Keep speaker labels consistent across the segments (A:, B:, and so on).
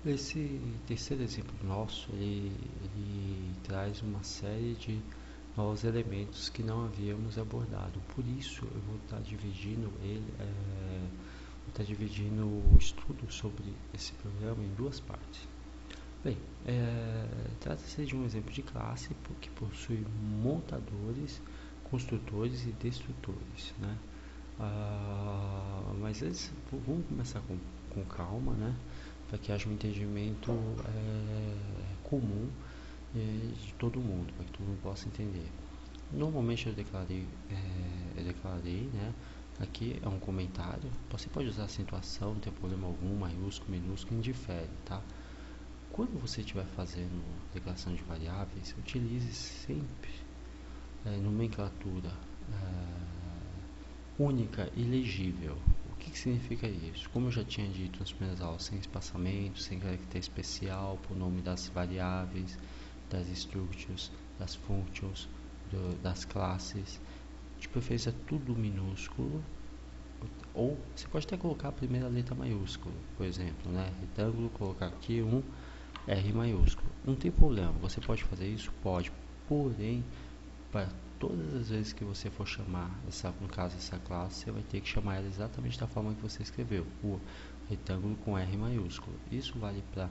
A: Esse terceiro exemplo nosso, ele traz uma série de novos elementos que não havíamos abordado. Por isso, eu vou estar dividindo o estudo sobre esse programa em duas partes. Bem, trata-se de um exemplo de classe que possui montadores, construtores e destrutores, né? Mas antes, vamos começar com calma, né? Para que haja um entendimento comum de todo mundo, para que todo mundo possa entender. Normalmente eu declarei, né? Aqui é um comentário. Você pode usar acentuação, não tem problema algum, maiúsculo, minúsculo, indifere, tá? Quando você estiver fazendo declaração de variáveis, utilize sempre nomenclatura única e legível. O que significa isso? Como eu já tinha dito nas primeiras aulas, sem espaçamento, sem caractere especial, por nome das variáveis, das structures, das functions, das classes, de preferência tudo minúsculo, ou você pode até colocar a primeira letra maiúscula, por exemplo, né? Retângulo, colocar aqui um R maiúsculo. Não tem problema, você pode fazer isso? Pode, porém, para todas as vezes que você for chamar, no caso essa classe, você vai ter que chamar ela exatamente da forma que você escreveu, o retângulo com R maiúsculo. Isso vale para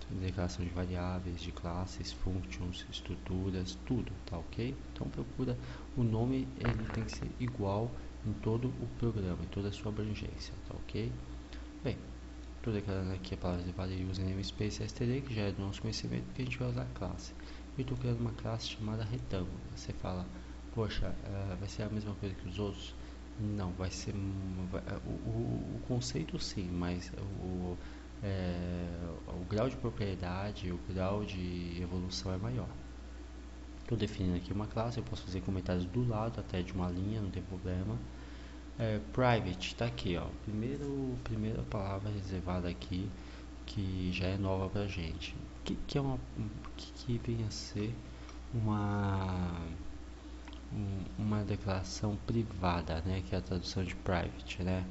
A: declaração de variáveis, de classes, functions, estruturas, tudo, tá ok? Então procura, o nome ele tem que ser igual em todo o programa, em toda a sua abrangência, tá ok? Bem, estou declarando aqui a palavra de value using namespace std, que já é do nosso conhecimento, porque a gente vai usar a classe. Eu estou criando uma classe chamada retângulo. Você fala, poxa, vai ser a mesma coisa que os outros? Não, vai ser o conceito sim, mas o grau de propriedade, o grau de evolução é maior. Estou definindo aqui uma classe, eu posso fazer comentários do lado até de uma linha, não tem problema. Private, está aqui, ó. Primeira palavra reservada aqui, que já é nova pra gente. Que vem a ser uma declaração privada, né, que é a tradução de private, né?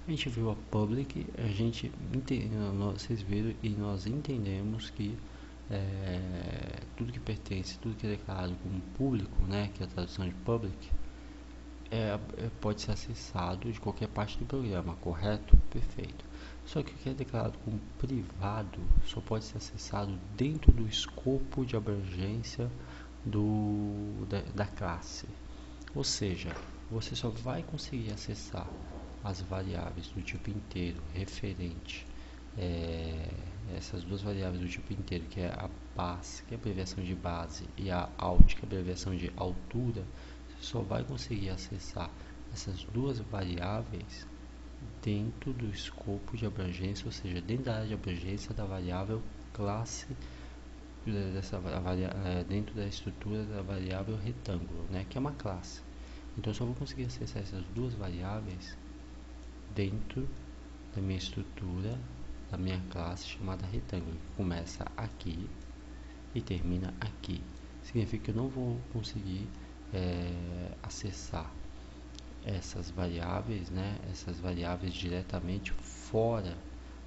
A: A gente viu a public, vocês viram e nós entendemos que tudo que pertence, tudo que é declarado como público, né, que é a tradução de public, pode ser acessado de qualquer parte do programa, correto? Perfeito. Só que o que é declarado como privado só pode ser acessado dentro do escopo de abrangência da classe. Ou seja, você só vai conseguir acessar as variáveis do tipo inteiro referente, essas duas variáveis do tipo inteiro, que é a base, que é a abreviação de base, e a alt, que é a abreviação de altura. Você só vai conseguir acessar essas duas variáveis dentro do escopo de abrangência, ou seja, dentro da área de abrangência da variável classe, dentro da estrutura da variável retângulo, né, que é uma classe. Então eu só vou conseguir acessar essas duas variáveis dentro da minha estrutura, da minha classe chamada retângulo, que começa aqui e termina aqui. Significa que eu não vou conseguir acessar essas variáveis, né, essas variáveis diretamente fora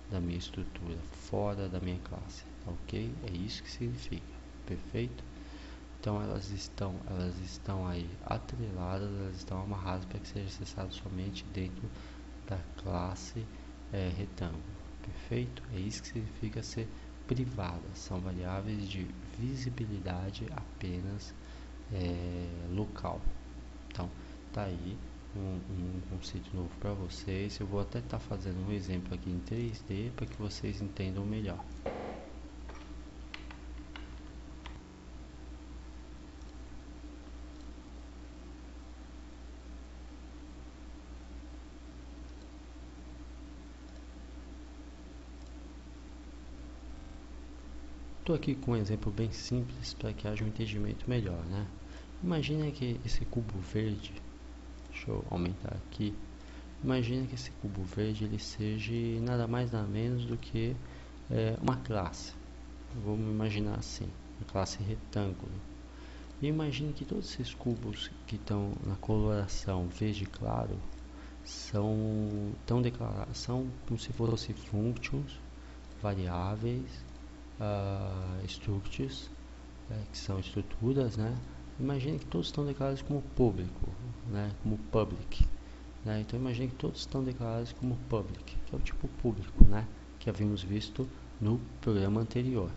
A: da minha estrutura, fora da minha classe, tá ok? É isso que significa, perfeito? Então elas estão aí atreladas, elas estão amarradas para que seja acessado somente dentro da classe retângulo, perfeito? É isso que significa ser privada, são variáveis de visibilidade apenas local. Então tá aí um conceito novo para vocês. Eu vou até estar fazendo um exemplo aqui em 3D para que vocês entendam melhor. Estou aqui com um exemplo bem simples para que haja um entendimento melhor, né? Imagina que esse cubo verde, deixa eu aumentar aqui. Imagina que esse cubo verde ele seja nada mais nada menos do que uma classe. Vamos imaginar assim, uma classe retângulo. E imagine que todos esses cubos que estão na coloração verde claro são como se fossem functions, variáveis, structures, que são estruturas, né? Imagine que todos estão declarados como público, né? Como public, né? Então imagine que todos estão declarados como public, que é o tipo público, né? Que havíamos visto no programa anterior.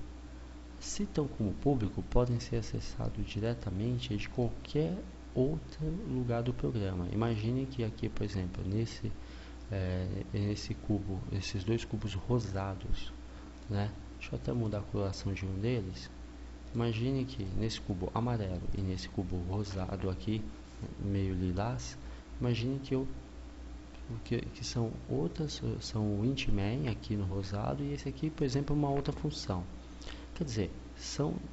A: Se estão como público, podem ser acessados diretamente de qualquer outro lugar do programa. Imagine que aqui, por exemplo, nesse cubo, esses dois cubos rosados, né? Deixa eu até mudar a coloração de um deles. Imagine que nesse cubo amarelo e nesse cubo rosado aqui, meio lilás, imagine que são são o int main aqui no rosado e esse aqui, por exemplo, uma outra função. Quer dizer,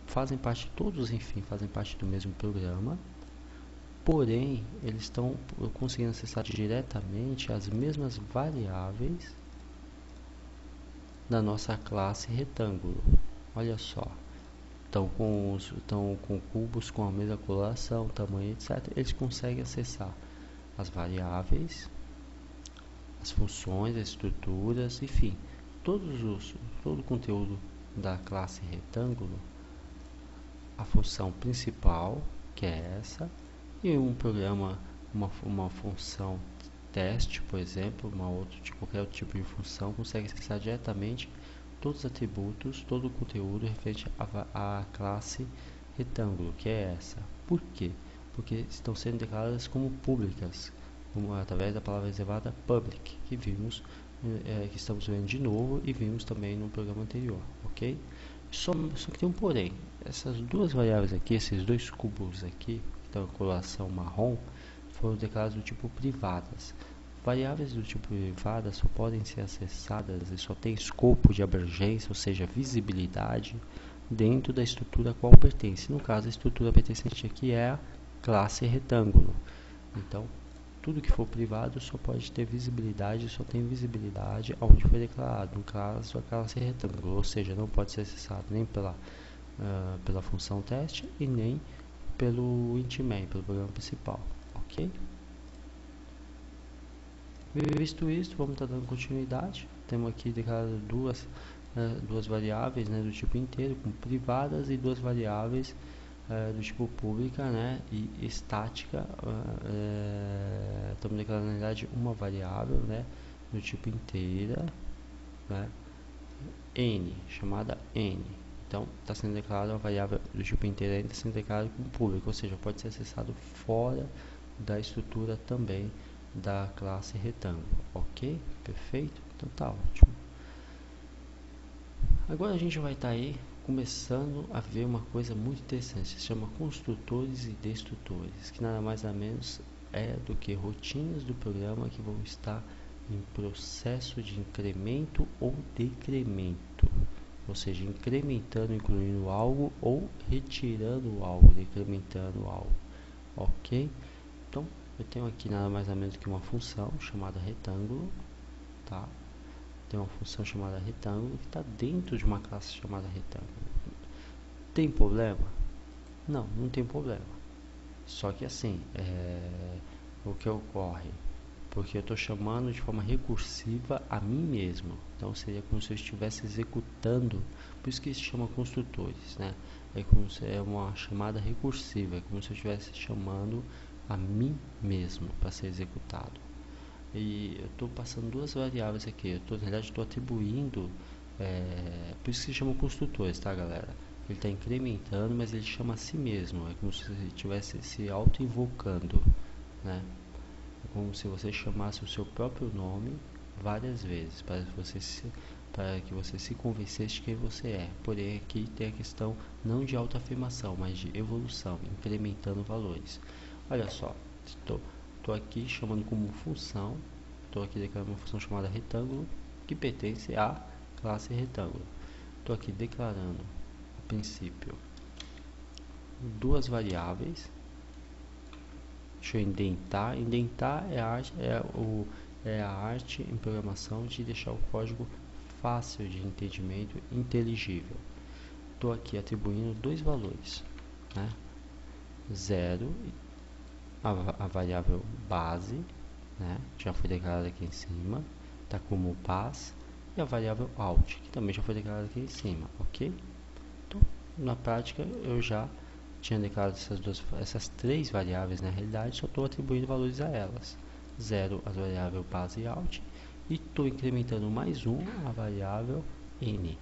A: fazem parte todos, enfim, fazem parte do mesmo programa, porém eles estão conseguindo acessar diretamente as mesmas variáveis da nossa classe retângulo. Olha só. Estão com cubos com a mesma coloração, tamanho, etc. Eles conseguem acessar as variáveis, as funções, as estruturas, enfim, todo o conteúdo da classe retângulo, a função principal, que é essa, e um programa, uma função teste, por exemplo, qualquer outro tipo de função, consegue acessar diretamente todos os atributos, todo o conteúdo referente à classe retângulo, que é essa. Por quê? Porque estão sendo declaradas como públicas, através da palavra reservada public, que vimos, que estamos vendo de novo e vimos também no programa anterior, ok? Só que tem um porém. Essas duas variáveis aqui, esses dois cubos aqui, que estão em coloração marrom, foram declarados do tipo privadas. Variáveis do tipo privada só podem ser acessadas e só tem escopo de abrangência, ou seja, visibilidade, dentro da estrutura a qual pertence. No caso, a estrutura pertencente aqui é a classe retângulo. Então, tudo que for privado só pode ter visibilidade, só tem visibilidade onde foi declarado. No caso, a classe retângulo, ou seja, não pode ser acessado nem pela função teste e nem pelo int main, pelo programa principal, ok? Visto isso, vamos estar dando continuidade. Temos aqui declarado duas variáveis, né, do tipo inteiro, com privadas, e duas variáveis do tipo pública, né, e estática. Estamos declarando na realidade uma variável, né, do tipo inteira, né, n, chamada n. Então, está sendo declarada uma variável do tipo inteira, ainda sendo declarada como público, ou seja, pode ser acessado fora da estrutura também da classe retângulo, ok? Perfeito? Então tá ótimo. Agora a gente vai estar aí começando a ver uma coisa muito interessante, se chama construtores e destrutores, que nada mais nada menos é do que rotinas do programa que vão estar em processo de incremento ou decremento, ou seja, incrementando, incluindo algo, ou retirando algo, decrementando algo, ok? Então, eu tenho aqui nada mais nada menos que uma função chamada retângulo, tá? Tem uma função chamada retângulo que está dentro de uma classe chamada retângulo. Tem problema? Não, não tem problema. Só que assim, o que ocorre? Porque eu estou chamando de forma recursiva a mim mesmo. Então seria como se eu estivesse executando. Por isso que se chama construtores, né? É uma chamada recursiva. É como se eu estivesse chamando a mim mesmo para ser executado. E eu estou passando duas variáveis aqui. Na realidade, estou atribuindo. Por isso que se chama construtores, tá, galera? Ele está incrementando, mas ele chama a si mesmo. É como se ele estivesse se auto-invocando, né? É como se você chamasse o seu próprio nome várias vezes para que você se convencesse de quem você é. Porém, aqui tem a questão não de autoafirmação, mas de evolução, incrementando valores. Olha só, estou aqui chamando como função, estou aqui declarando uma função chamada retângulo, que pertence à classe retângulo. Estou aqui declarando, a princípio, duas variáveis. Deixa eu indentar. Indentar é a arte em programação de deixar o código fácil de entendimento, inteligível. Estou aqui atribuindo dois valores, né? 0, a variável base, né? Já foi declarada aqui em cima, está como pass, e a variável out, que também já foi declarada aqui em cima, ok? Então, na prática, eu já tinha declarado essas três variáveis na realidade, só estou atribuindo valores a elas. 0 a variável base out e estou incrementando mais um a variável n.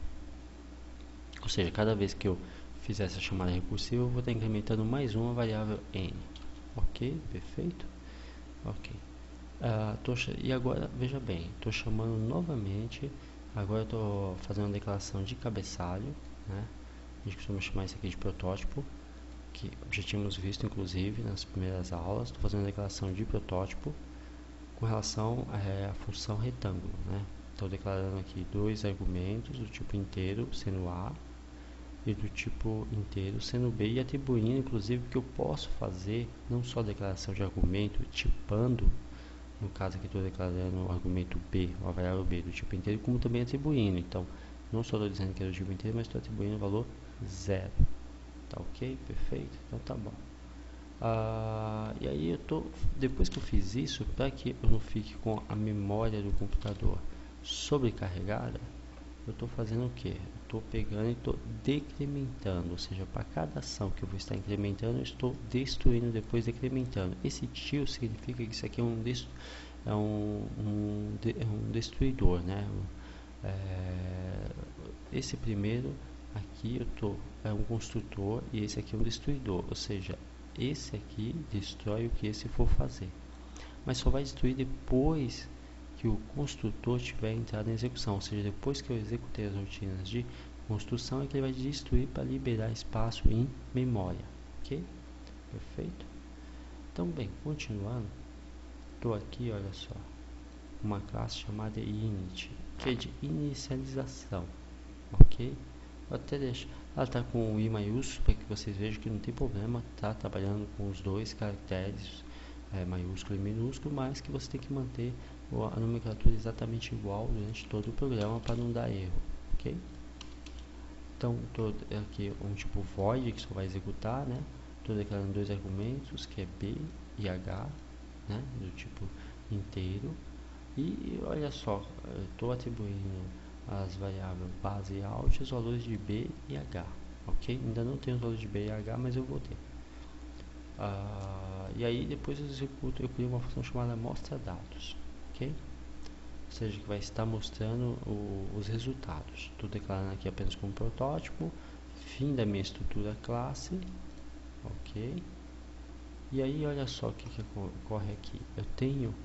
A: Ou seja, cada vez que eu fizer essa chamada recursiva, eu vou estar incrementando mais uma variável n. Ok? Perfeito? Ok. E agora, veja bem, estou chamando novamente, agora estou fazendo uma declaração de cabeçalho, né? A gente costuma chamar isso aqui de protótipo, que já tínhamos visto inclusive nas primeiras aulas. Estou fazendo uma declaração de protótipo com relação à função retângulo, né? Estou declarando aqui dois argumentos do tipo inteiro sendo A e do tipo inteiro sendo B, e atribuindo inclusive que eu posso fazer não só a declaração de argumento tipando, no caso aqui estou declarando o argumento B, a variável B do tipo inteiro, como também atribuindo. Então não só estou dizendo que é do tipo inteiro, mas estou atribuindo o valor 0. Tá ok? Perfeito? Então tá bom. E aí depois que eu fiz isso, para que eu não fique com a memória do computador sobrecarregada, eu estou fazendo o que? Estou pegando e estou decrementando, ou seja, para cada ação que eu vou estar incrementando, eu estou destruindo depois decrementando. Esse tio significa que isso aqui é um destruidor, né? Esse primeiro aqui é um construtor e esse aqui é um destruidor, ou seja, esse aqui destrói o que esse for fazer, mas só vai destruir depois que o construtor tiver entrado em execução, ou seja, depois que eu executei as rotinas de construção é que ele vai destruir para liberar espaço em memória, ok? Perfeito? Então, bem, continuando, estou aqui, olha só, uma classe chamada init, que é de inicialização, ok? Eu até deixo, ela está com o i maiúsculo para que vocês vejam que não tem problema, tá trabalhando com os dois caracteres, maiúsculo e minúsculo, mas que você tem que manter a nomenclatura exatamente igual durante todo o programa para não dar erro, ok? Então, estou aqui um tipo void que só vai executar, né? Estou declarando dois argumentos, que é b e h, né? Do tipo inteiro. E olha só, estou atribuindo as variáveis base e out os valores de b e h, ok? Ainda não tenho os valores de b e h, mas eu vou ter. E aí depois eu crio uma função chamada mostra dados, ok? Ou seja, que vai estar mostrando os resultados. Estou declarando aqui apenas como protótipo, fim da minha estrutura classe, ok? E aí olha só o que ocorre aqui. Eu tenho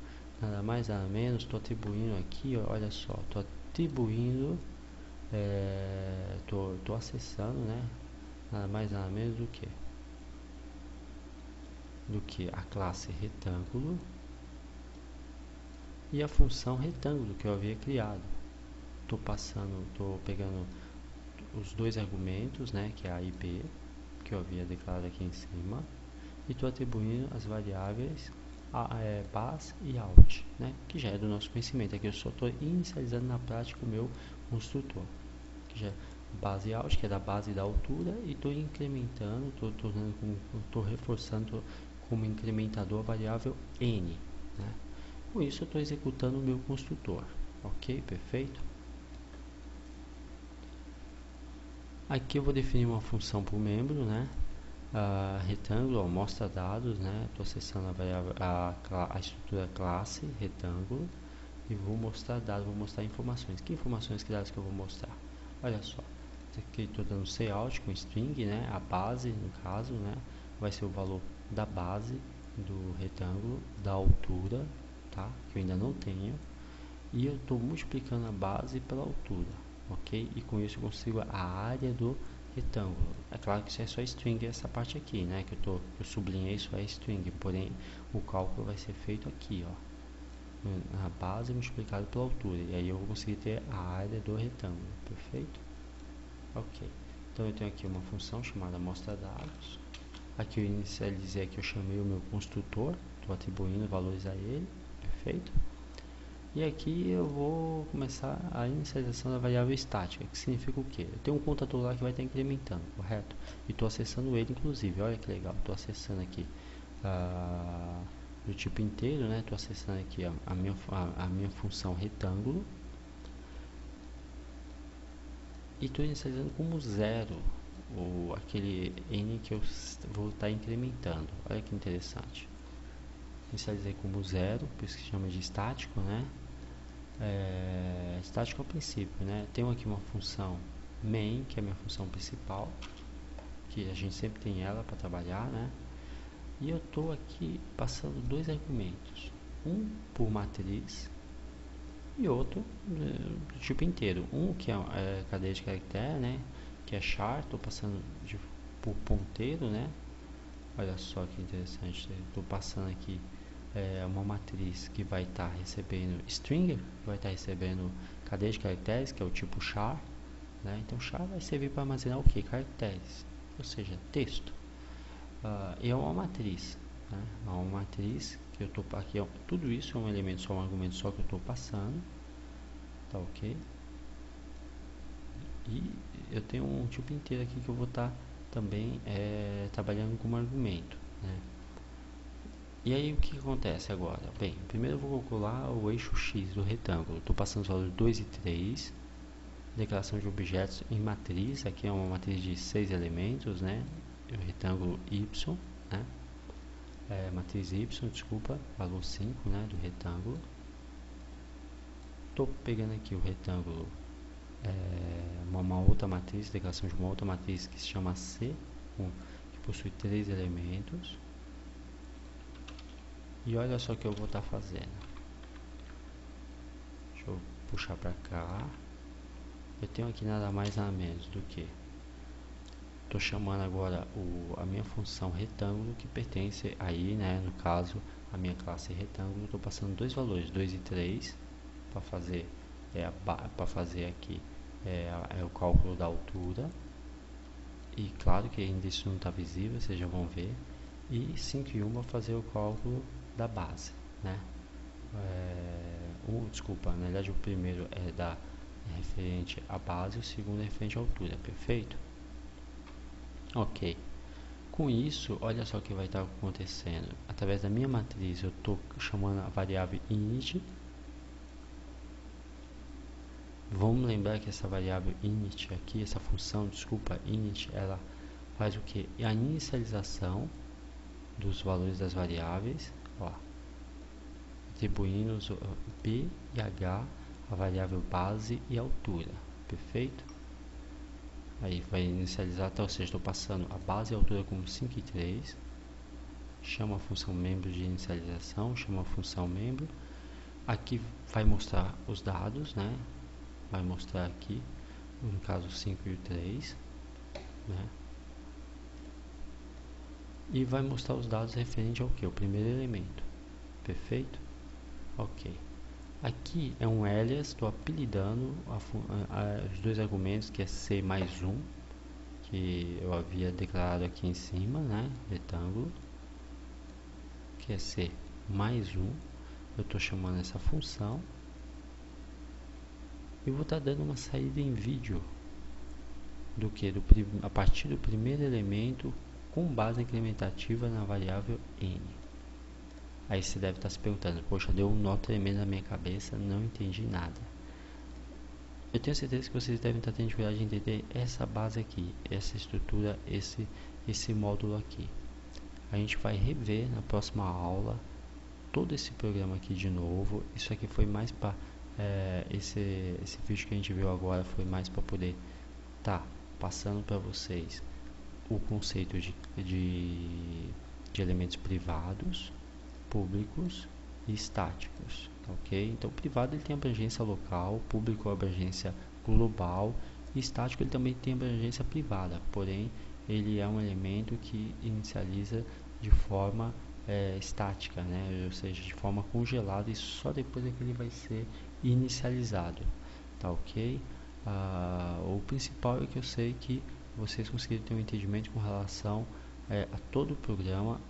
A: nada mais nada menos, estou atribuindo aqui, olha só, estou atribuindo, estou acessando, né? Nada mais nada menos do que a classe retângulo e a função retângulo que eu havia criado. Estou pegando os dois argumentos, né, que é A e B, que eu havia declarado aqui em cima, e estou atribuindo as variáveis base e out, né, que já é do nosso conhecimento. Aqui eu só estou inicializando na prática o meu construtor, que já é base e out, que é da base e da altura, e estou incrementando, estou reforçando como incrementador a variável n, né. Com isso eu estou executando o meu construtor, ok? Perfeito? Aqui eu vou definir uma função por membro, né? Retângulo, mostra dados, né? Estou acessando a variável, a estrutura classe retângulo e vou mostrar dados, vou mostrar informações. Que informações, que dados que eu vou mostrar? Olha só, aqui estou dando cout com string, né? A base, no caso, né? Vai ser o valor da base do retângulo, da altura, tá? Que eu ainda não tenho, e eu estou multiplicando a base pela altura, ok? E com isso eu consigo a área do retângulo. É claro que isso é só string, essa parte aqui, né? Que eu sublinhei, isso é string, porém o cálculo vai ser feito aqui, ó, na base multiplicado pela altura, e aí eu vou conseguir ter a área do retângulo, perfeito? Ok, então eu tenho aqui uma função chamada mostra dados. Aqui eu inicializei, aqui eu chamei o meu construtor, estou atribuindo valores a ele, perfeito? E aqui eu vou começar a inicialização da variável estática, que significa o quê? Eu tenho um contador lá que vai estar incrementando, correto? E estou acessando ele, inclusive, olha que legal, estou acessando aqui do tipo inteiro, né? Estou acessando aqui a minha função retângulo, e estou inicializando como zero aquele n que eu vou estar incrementando. Olha que interessante. Inicializei como zero, por isso que chama de estático, né? Estático ao princípio, né? Tenho aqui uma função main, que é a minha função principal, que a gente sempre tem ela para trabalhar, né? E eu estou aqui passando dois argumentos, um por matriz e outro do tipo inteiro. Um que é cadeia de caractere, né? Que é char, estou passando por ponteiro, né? Olha só que interessante, estou passando aqui uma matriz que vai estar recebendo string, vai estar recebendo cadeia de caracteres, que é o tipo char, né? Então char vai servir para armazenar o que? Caracteres, ou seja, texto. E é uma matriz, né? É uma matriz que eu estou aqui, tudo isso é um elemento só, um argumento só que eu estou passando, tá ok? E eu tenho um tipo inteiro aqui que eu vou estar também trabalhando como argumento, né? E aí o que acontece agora? Bem, primeiro eu vou calcular o eixo x do retângulo. Estou passando os valores 2 e 3. Declaração de objetos em matriz. Aqui é uma matriz de 6 elementos, né? O retângulo y, né? Matriz y, desculpa, valor 5, né? Do retângulo. Estou pegando aqui o retângulo, uma outra matriz, declaração de uma outra matriz que se chama C, que possui 3 elementos. E olha só o que eu vou estar fazendo. Deixa eu puxar para cá. Eu tenho aqui nada mais nada menos do que estou chamando agora a minha função retângulo, que pertence aí, né, no caso, a minha classe retângulo. Estou passando dois valores, 2 e 3, para fazer aqui o cálculo da altura. E claro que ainda isso não está visível, vocês já vão ver. E 5 e 1 para fazer o cálculo da base, né? Desculpa, na verdade o primeiro é referente à base, o segundo é referente à altura, perfeito? Ok. Com isso, olha só o que vai estar acontecendo. Através da minha matriz, eu estou chamando a variável init. Vamos lembrar que essa variável init aqui, essa função, desculpa, init, ela faz o que? A inicialização dos valores das variáveis, ó, atribuindo p e h a variável base e altura, perfeito? Aí vai inicializar, ou seja, estou passando a base e a altura como 5 e 3, chama a função membro de inicialização, chama a função membro, aqui vai mostrar os dados, né? Vai mostrar aqui, no caso 5 e 3, né? E vai mostrar os dados referente ao que? O primeiro elemento, perfeito? Ok. Aqui é um alias, estou apelidando os dois argumentos, que é C mais 1, que eu havia declarado aqui em cima, né? Retângulo, que é C mais 1. Eu estou chamando essa função e vou estar dando uma saída em vídeo do que? A partir do primeiro elemento com base incrementativa na variável n. Aí você deve estar se perguntando, poxa, deu um nó tremendo na minha cabeça, não entendi nada. Eu tenho certeza que vocês devem estar tendo dificuldade de entender essa base aqui, essa estrutura, esse módulo aqui. A gente vai rever na próxima aula todo esse programa aqui de novo. Isso aqui foi mais para esse vídeo que a gente viu agora foi mais para poder estar passando para vocês o conceito de elementos privados, públicos e estáticos, ok? Então, o privado ele tem abrangência local, público abrangência global, e estático ele também tem abrangência privada, porém ele é um elemento que inicializa de forma estática, né? Ou seja, de forma congelada, e só depois é que ele vai ser inicializado, tá ok? O principal é que eu sei que vocês conseguiram ter um entendimento com relação a todo o programa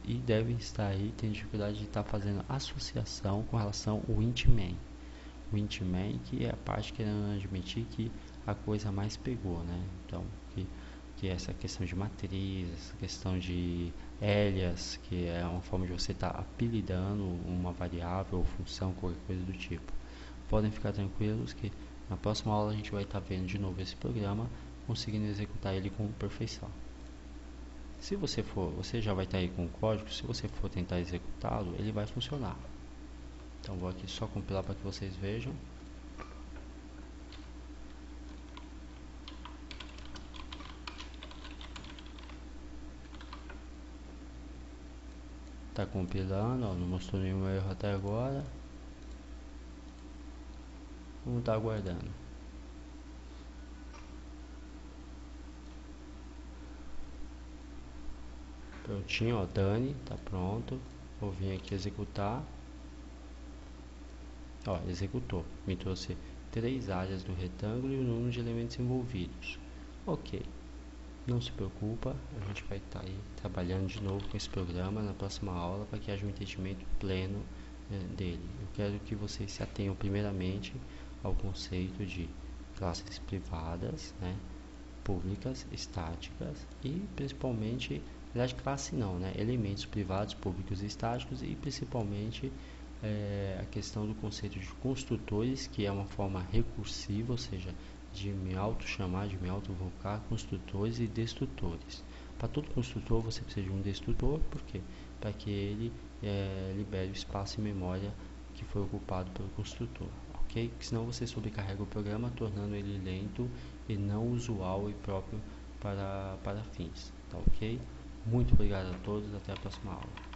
A: e devem estar aí, tem dificuldade de estar fazendo associação com relação ao int_main. O int_main que é a parte que não admitir que a coisa mais pegou, né? Então, que é essa questão de matriz, essa questão de alias, que é uma forma de você estar apelidando uma variável ou função, qualquer coisa do tipo. Podem ficar tranquilos que Na próxima aula a gente vai estar vendo de novo esse programa, conseguindo executar ele com perfeição. Se você já vai estar aí com o código, se você for tentar executá-lo, ele vai funcionar. Então vou aqui só compilar para que vocês vejam. Está compilando, ó, não mostrou nenhum erro até agora. Vamos estar aguardando. Prontinho, ó, Dani, tá pronto. Vou vir aqui executar. Ó, executou. Me trouxe 3 áreas do retângulo e o número de elementos envolvidos. Ok. Não se preocupa, a gente vai estar aí trabalhando de novo com esse programa na próxima aula para que haja um entendimento pleno dele. Eu quero que vocês se atenham primeiramente ao conceito de classes privadas, né, públicas, estáticas e principalmente, na verdade classe não, né, elementos privados, públicos e estáticos e principalmente a questão do conceito de construtores, que é uma forma recursiva, ou seja, de me auto-chamar, de me auto-invocar construtores e destrutores. Para todo construtor você precisa de um destrutor, por quê? Para que ele libere o espaço e memória que foi ocupado pelo construtor, ok? Porque senão você sobrecarrega o programa, tornando ele lento e não usual e próprio para fins, tá ok? Muito obrigado a todos, até a próxima aula.